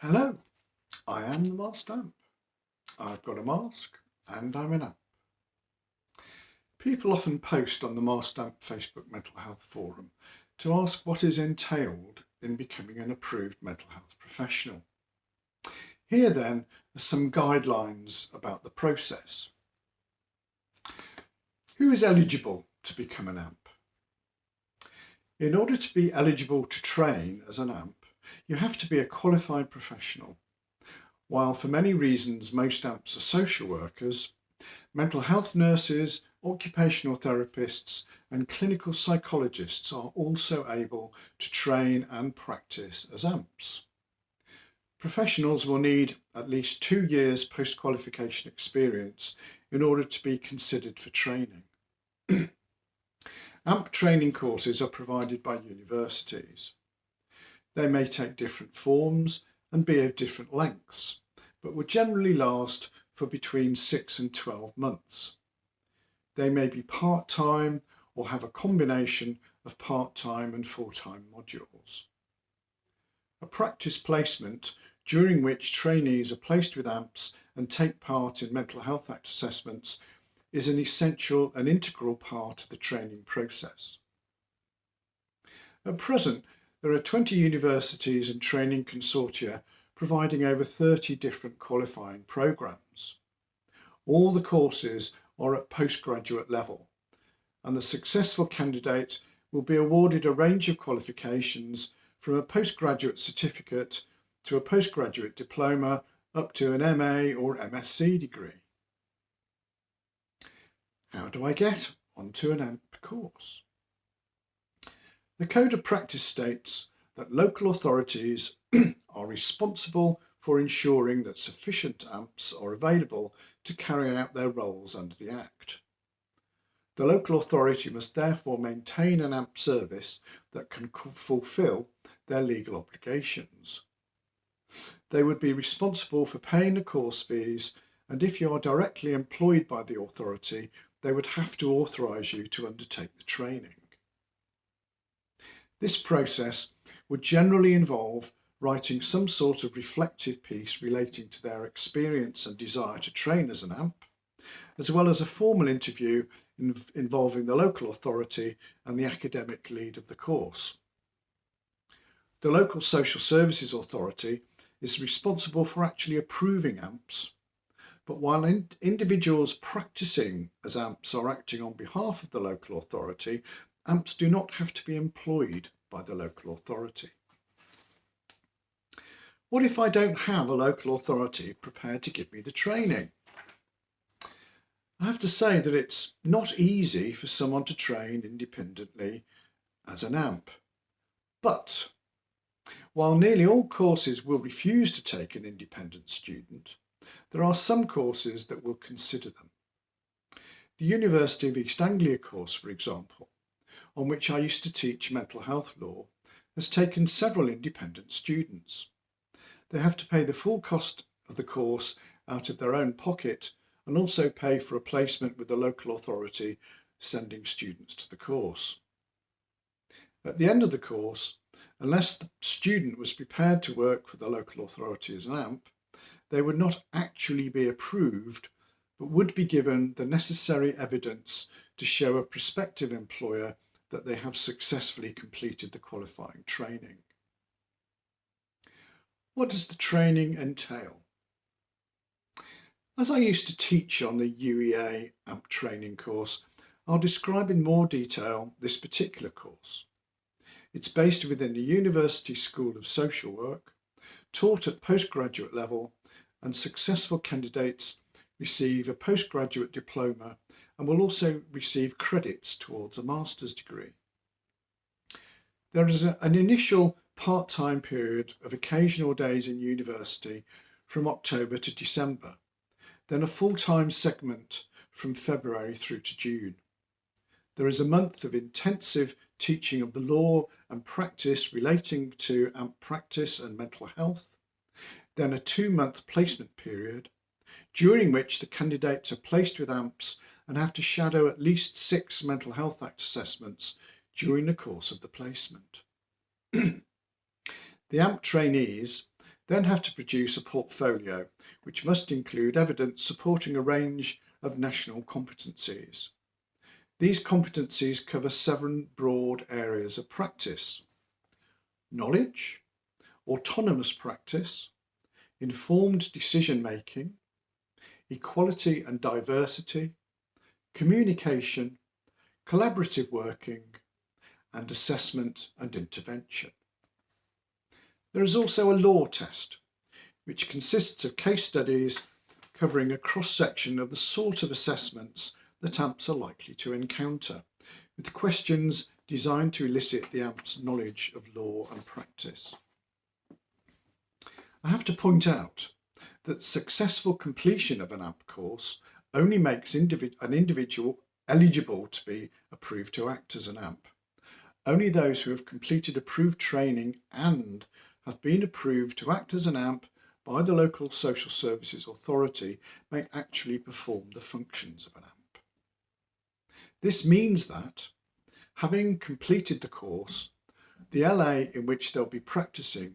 Hello, I am the masked amp. I've got a mask and I'm an amp. People often post on the masked amp Facebook mental health forum to ask what is entailed in becoming an approved mental health professional. Here then are some guidelines about the process. Who is eligible to become an amp? In order to be eligible to train as an amp, you have to be a qualified professional. While for many reasons most amps are social workers, mental health nurses, occupational therapists and clinical psychologists are also able to train and practice as amps. Professionals will need at least 2 years post-qualification experience in order to be considered for training. AMP training courses are provided by universities. They may take different forms and be of different lengths, but will generally last for between 6 and 12 months. They may be part-time or have a combination of part-time and full-time modules. A practice placement during which trainees are placed with AMPs and take part in Mental Health Act assessments is an essential and integral part of the training process. At present, there are 20 universities and training consortia providing over 30 different qualifying programs. All the courses are at postgraduate level, and the successful candidate will be awarded a range of qualifications from a postgraduate certificate to a postgraduate diploma up to an MA or MSc degree. How do I get onto an AMP course? The Code of Practice states that local authorities are responsible for ensuring that sufficient AMPs are available to carry out their roles under the Act. The local authority must therefore maintain an AMP service that can fulfil their legal obligations. They would be responsible for paying the course fees, and if you are directly employed by the authority, they would have to authorise you to undertake the training. This process would generally involve writing some sort of reflective piece relating to their experience and desire to train as an AMP, as well as a formal interview involving the local authority and the academic lead of the course. The local social services authority is responsible for actually approving AMPs, but while individuals practicing as AMPs are acting on behalf of the local authority, AMPs do not have to be employed by the local authority. What if I don't have a local authority prepared to give me the training? I have to say that it's not easy for someone to train independently as an AMP. But while nearly all courses will refuse to take an independent student, there are some courses that will consider them. The University of East Anglia course, for example, on which I used to teach mental health law, has taken several independent students. They have to pay the full cost of the course out of their own pocket and also pay for a placement with the local authority sending students to the course. At the end of the course, unless the student was prepared to work for the local authority as an AMP, they would not actually be approved, but would be given the necessary evidence to show a prospective employer that they have successfully completed the qualifying training. What does the training entail? As I used to teach on the UEA AMP training course, I'll describe in more detail this particular course. It's based within the University School of Social Work, taught at postgraduate level, and successful candidates receive a postgraduate diploma and will also receive credits towards a master's degree. There is an initial part-time period of occasional days in university from October to December, then a full-time segment from February through to June. There is a month of intensive teaching of the law and practice relating to AMP practice and mental health, then a 2-month placement period, during which the candidates are placed with AMPs and have to shadow at least 6 Mental Health Act assessments during the course of the placement. The AMP trainees then have to produce a portfolio which must include evidence supporting a range of national competencies. These competencies cover 7 broad areas of practice: knowledge, autonomous practice, informed decision making, equality and diversity, communication, collaborative working, and assessment and intervention. There is also a law test, which consists of case studies covering a cross-section of the sort of assessments that AMPs are likely to encounter, with questions designed to elicit the AMP's knowledge of law and practice. I have to point out that successful completion of an AMP course only makes an individual eligible to be approved to act as an AMP. Only those who have completed approved training and have been approved to act as an AMP by the local social services authority may actually perform the functions of an AMP. This means that, having completed the course, the LA in which they'll be practicing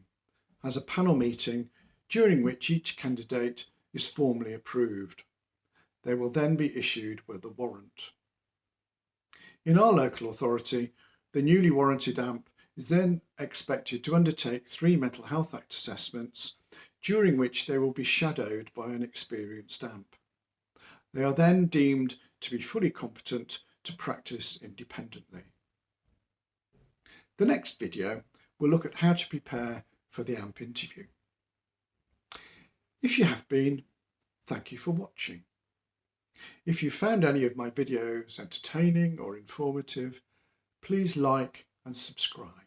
has a panel meeting during which each candidate is formally approved. They will then be issued with a warrant. In our local authority, the newly warranted AMP is then expected to undertake 3 Mental Health Act assessments, during which they will be shadowed by an experienced AMP. They are then deemed to be fully competent to practice independently. The next video will look at how to prepare for the AMP interview. If you have been, thank you for watching. If you found any of my videos entertaining or informative, please like and subscribe.